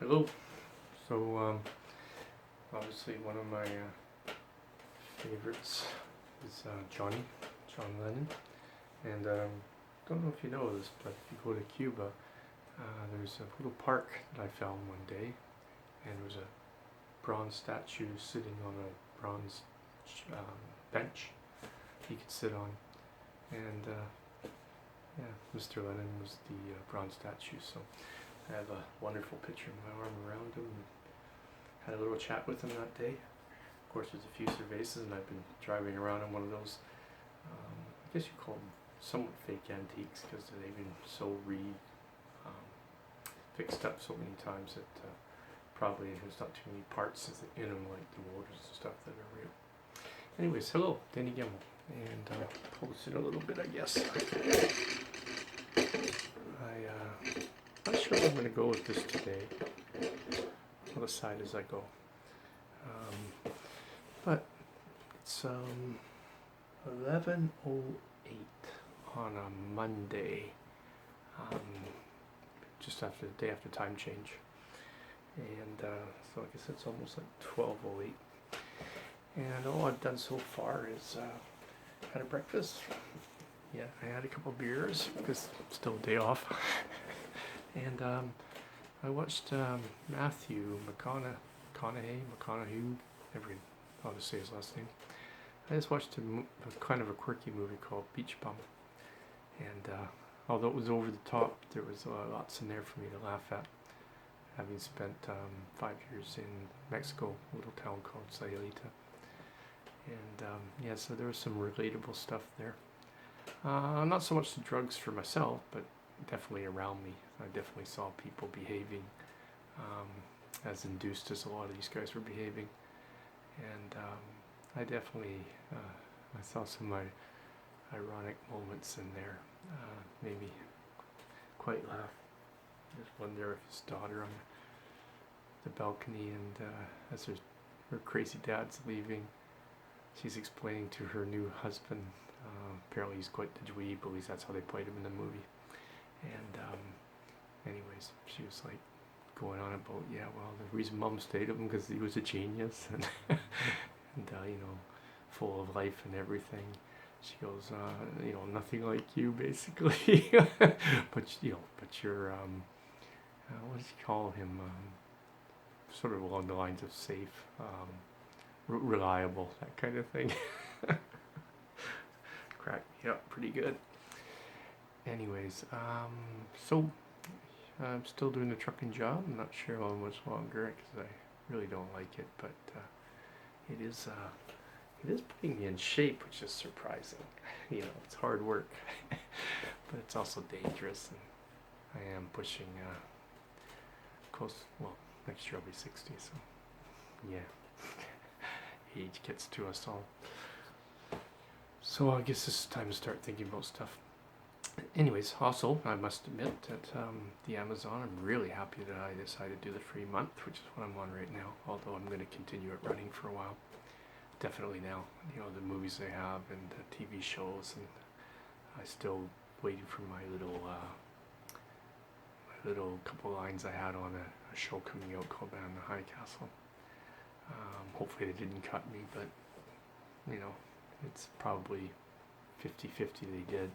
Hello. So, obviously one of my favorites is John Lennon. And don't know if you know this, but if you go to Cuba, there's a little park that I found one day, and there was a bronze statue sitting on a bronze bench he could sit on. And yeah, Mr. Lennon was the bronze statue, so I have a wonderful picture of my arm around him. Had a little chat with him that day. Of course, there's a few Cervezas, and I've been driving around in one of those, I guess you call them somewhat fake antiques, because they've been so fixed up so many times that probably there's not too many parts in them, like the motors and stuff, that are real. Anyways, hello, Danny Gemmell, and close it a little bit, I guess. Not sure where I'm going to go with this today. I'll decide as I go. But it's 11:08 on a Monday, just after the day after time change, and so I guess it's almost like 12:08. And all I've done so far is had a breakfast. Yeah, I had a couple beers because it's still a day off. And I watched Matthew McConaughey, never know how to say his last name. I just watched a kind of a quirky movie called Beach Bum. And although it was over the top, there was lots in there for me to laugh at. Having spent 5 years in Mexico, a little town called Sayulita. And yeah, so there was some relatable stuff there. Not so much the drugs for myself, but definitely around me. I definitely saw people behaving as induced as a lot of these guys were behaving. And I definitely I saw some ironic moments in there. Made me quite laugh. Just wonder if his daughter on the balcony, and as her crazy dad's leaving, she's explaining to her new husband. Apparently he's quite the dweeb, at least that's how they played him in the movie. And anyways, she was like going on about, yeah, well, the reason Mom stayed with him because he was a genius, and and you know, full of life and everything. She goes, you know, nothing like you, basically. but you're what does she call him? Sort of along the lines of safe, reliable, that kind of thing. Cracked me up pretty good. Anyways, so I'm still doing the trucking job. I'm not sure how much longer because I really don't like it, but it is putting me in shape, which is surprising. You know, it's hard work, but it's also dangerous, and I am pushing close. Well, next year I'll be 60, so yeah, age gets to us all. So I guess it's time to start thinking about stuff. Anyways, also, I must admit that the Amazon, I'm really happy that I decided to do the free month, which is what I'm on right now, although I'm going to continue it running for a while. Definitely now, you know, the movies they have and the TV shows, and I still waiting for my little couple lines I had on a show coming out called Man in the High Castle. Hopefully they didn't cut me, but you know, it's probably 50-50 they did.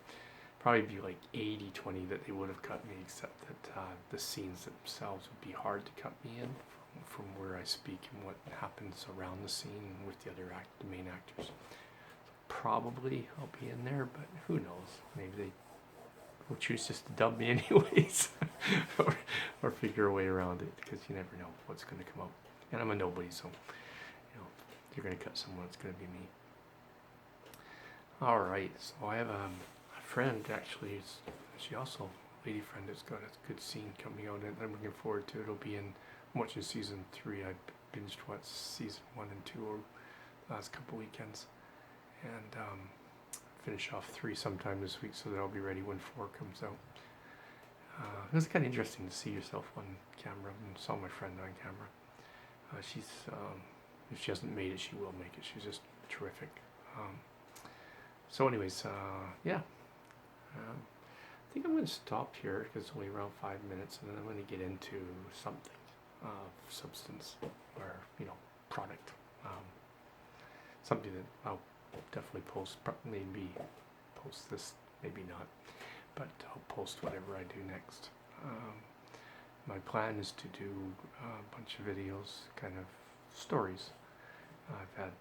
Probably be like 80-20 that they would have cut me, except that the scenes themselves would be hard to cut me in from where I speak and what happens around the scene with the main actors. So probably I'll be in there, but who knows? Maybe they will choose just to dub me anyways, or figure a way around it, because you never know what's going to come up. And I'm a nobody, so you know, if you're going to cut someone, it's going to be me. All right, so I have a friend, actually, she also a lady friend that's got a good scene coming out, and I'm looking forward to it. It'll be in, I'm watching season 3. I binged season 1 and 2 over the last couple weekends, and finish off 3 sometime this week, so that I'll be ready when 4 comes out. It was kind of interesting to see yourself on camera, and saw my friend on camera. She's if she hasn't made it, she will make it. She's just terrific. So anyways, yeah. I think I'm going to stop here because it's only around 5 minutes, and then I'm going to get into something. substance or product. Something that I'll definitely post. Maybe post this, maybe not, but I'll post whatever I do next. My plan is to do a bunch of videos, kind of stories. I've had,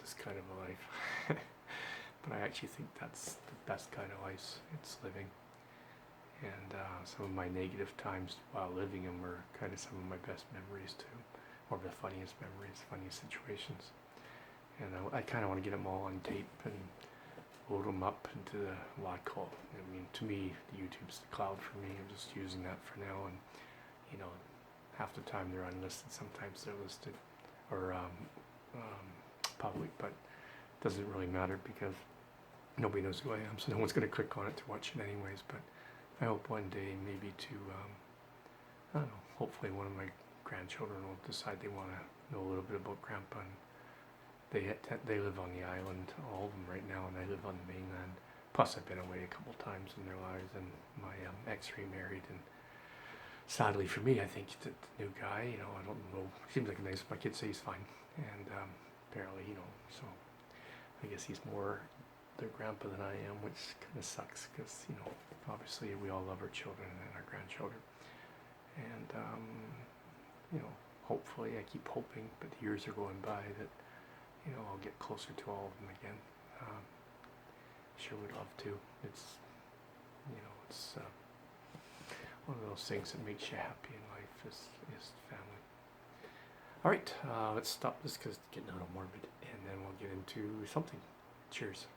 this kind of a life, but I actually think that's the best kind of life it's living. And some of my negative times while living them were kind of some of my best memories too, or the funniest memories, funniest situations. And I kind of want to get them all on tape and load them up into what I call, to me, the YouTube's the cloud for me. I'm just using that for now, and half the time they're unlisted, sometimes they're listed or public, but it doesn't really matter because nobody knows who I am, so no one's going to click on it to watch it anyways. But I hope one day maybe to, I don't know, hopefully one of my grandchildren will decide they want to know a little bit about Grandpa. And they live on the island, all of them right now, and I live on the mainland. Plus I've been away a couple times in their lives, and my ex remarried, and sadly for me, I think the new guy, I don't know, seems like a nice, my kids say he's fine, and apparently, so I guess he's more their grandpa than I am, which kind of sucks, because, obviously we all love our children and our grandchildren, and, hopefully, I keep hoping, but the years are going by, that, I'll get closer to all of them again. Sure would love to. It's, it's one of those things that makes you happy in life is family. All right, let's stop this because it's getting a little morbid, and then we'll get into something. Cheers.